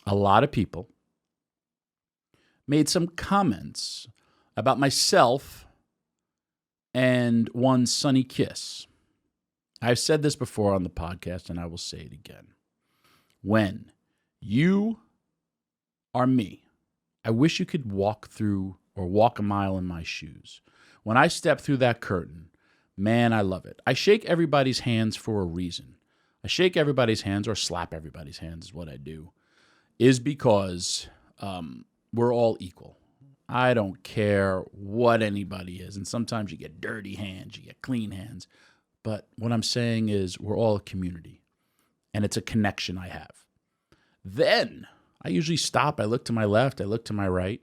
a lot of people made some comments about myself and one Sonny Kiss. I've said this before on the podcast, and I will say it again. When you are me, I wish you could walk through or walk a mile in my shoes. When I step through that curtain, man, I love it. I shake everybody's hands for a reason. I shake everybody's hands or slap everybody's hands is what I do, is because we're all equal. I don't care what anybody is. And sometimes you get dirty hands, you get clean hands. But what I'm saying is we're all a community, and it's a connection I have. Then I usually stop. I look to my left, I look to my right,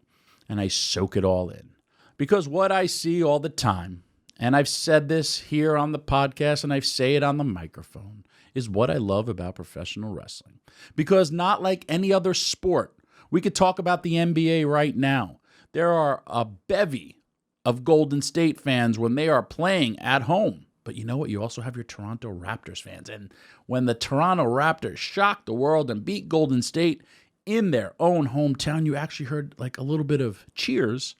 and I soak it all in. Because what I see all the time, and I've said this here on the podcast and I say it on the microphone, is what I love about professional wrestling. Because not like any other sport, we could talk about the NBA right now. There are a bevy of Golden State fans when they are playing at home. But you know what? You also have your Toronto Raptors fans. And when the Toronto Raptors shocked the world and beat Golden State in their own hometown, you actually heard like a little bit of cheers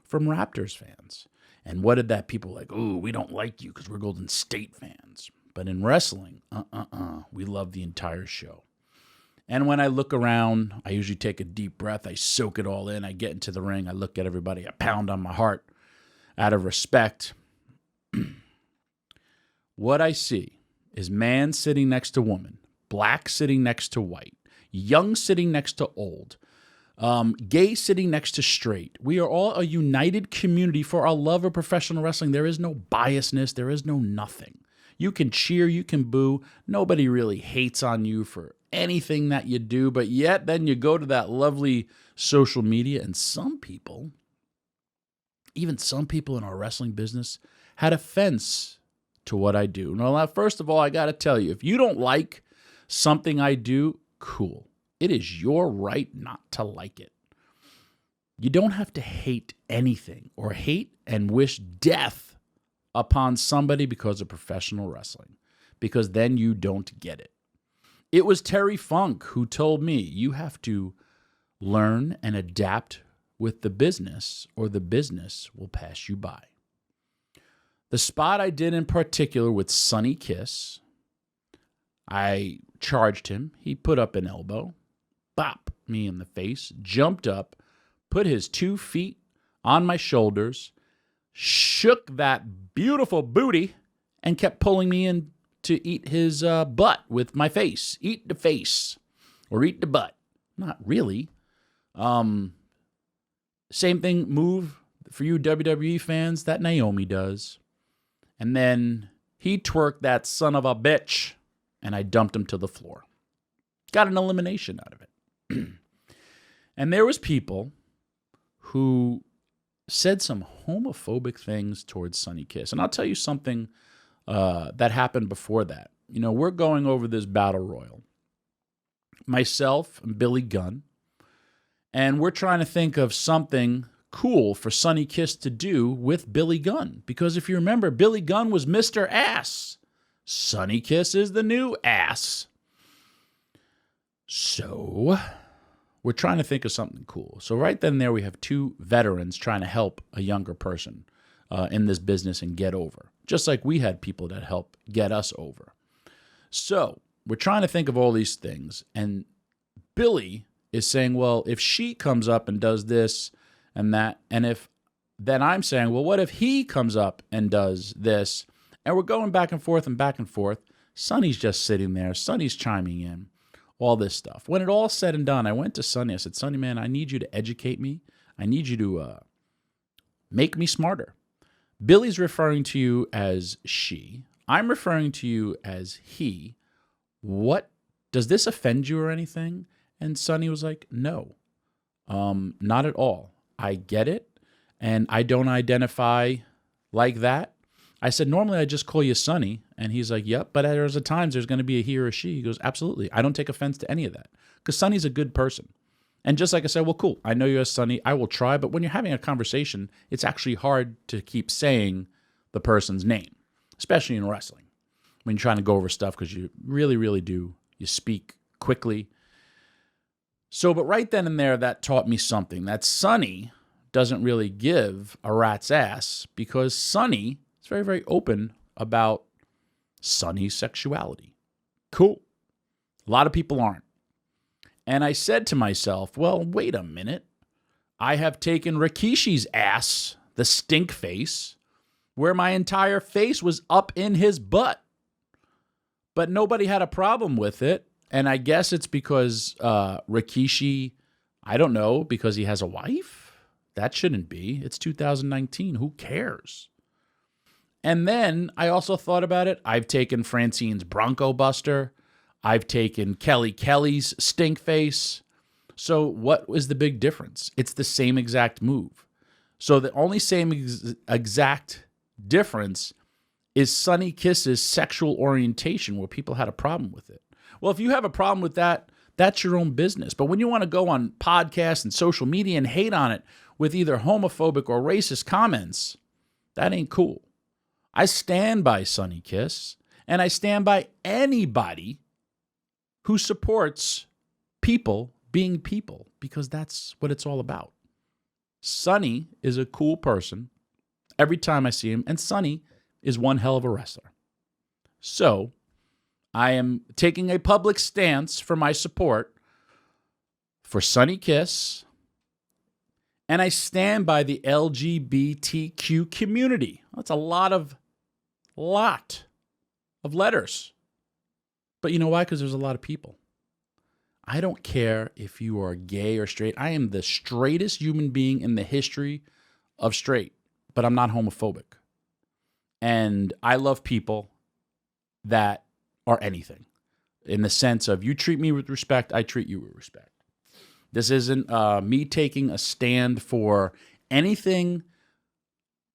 from Raptors fans. And what did that people like? Ooh, we don't like you because we're Golden State fans. But in wrestling, we love the entire show. And when I look around, I usually take a deep breath. I soak it all in. I get into the ring. I look at everybody. I pound on my heart out of respect. What I see is man sitting next to woman, black sitting next to white, young sitting next to old, gay sitting next to straight. We are all a united community for our love of professional wrestling. There is no biasness. There is no nothing. You can cheer, you can boo. Nobody really hates on you for anything that you do, but yet then you go to that lovely social media, and some people, even some people in our wrestling business, had offense to what I do. Now, first of all, I got to tell you, if you don't like something I do, cool. It is your right not to like it. You don't have to hate anything or hate and wish death upon somebody because of professional wrestling, because then you don't get it. It was Terry Funk who told me you have to learn and adapt with the business or the business will pass you by. The spot I did in particular with Sonny Kiss, I charged him. He put up an elbow, bopped me in the face, jumped up, put his 2 feet on my shoulders, shook that beautiful booty, and kept pulling me in to eat his butt with my face. Eat the face or eat the butt. Not really. Same thing move for you WWE fans that Naomi does. And then he twerked that son of a bitch, and I dumped him to the floor. Got an elimination out of it. And there was people who said some homophobic things towards Sonny Kiss. And I'll tell you something that happened before that. You know, we're going over this battle royal. Myself and Billy Gunn. And we're trying to think of something cool for Sonny Kiss to do with Billy Gunn. Because if you remember, Billy Gunn was Mr. Ass. Sonny Kiss is the new ass. So we're trying to think of something cool. So right then and there we have 2 veterans trying to help a younger person in this business and get over. Just like we had people that help get us over. So we're trying to think of all these things. And Billy is saying, well, if she comes up and does this and that, and if then I'm saying, well, what if he comes up and does this? And we're going back and forth and back and forth. Sonny's just sitting there. Sonny's chiming in. All this stuff. When it all said and done, I went to Sonny. I said, Sonny, man, I need you to educate me. I need you to make me smarter. Billy's referring to you as she. I'm referring to you as he. What? Does this offend you or anything? And Sonny was like, no, not at all. I get it, and I don't identify like that. I said, normally I just call you Sonny. And he's like, yep, but there's a times there's going to be a he or a she. He goes, absolutely. I don't take offense to any of that because Sonny's a good person. And just like I said, well, cool. I know you're Sonny. I will try. But when you're having a conversation, it's actually hard to keep saying the person's name, especially in wrestling, when you're trying to go over stuff because you really, really do. You speak quickly. So, but right then and there, that taught me something, that Sonny doesn't really give a rat's ass, because Sonny is very, very open about Sonny's sexuality. Cool. A lot of people aren't. And I said to myself, well, wait a minute. I have taken Rikishi's ass, the stink face, where my entire face was up in his butt. But nobody had a problem with it. And I guess it's because Rikishi, I don't know, because he has a wife? That shouldn't be. It's 2019. Who cares? And then I also thought about it. I've taken Francine's Bronco Buster. I've taken Kelly's stink face. So what was the big difference? It's the same exact move. So the only same exact difference is Sonny Kiss's sexual orientation, where people had a problem with it. Well, if you have a problem with that, that's your own business. But when you want to go on podcasts and social media and hate on it with either homophobic or racist comments, that ain't cool. I stand by Sonny Kiss, and I stand by anybody who supports people being people, because that's what it's all about. Sonny is a cool person every time I see him, and Sonny is one hell of a wrestler. So I am taking a public stance for my support for Sonny Kiss, and I stand by the LGBTQ community. That's a lot of letters. But you know why? Because there's a lot of people. I don't care if you are gay or straight. I am the straightest human being in the history of straight, but I'm not homophobic. And I love people that are anything, in the sense of, you treat me with respect, I treat you with respect. This isn't me taking a stand for anything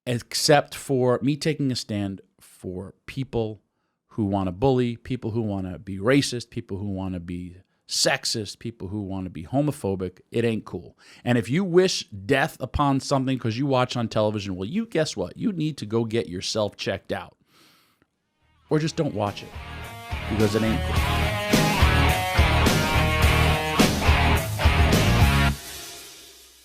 except for me taking a stand for people who want to bully, people who want to be racist, people who want to be sexist, people who want to be homophobic. It ain't cool. And if you wish death upon something because you watch on television, well, you guess what? You need to go get yourself checked out. Or just don't watch it, because it ain't cool.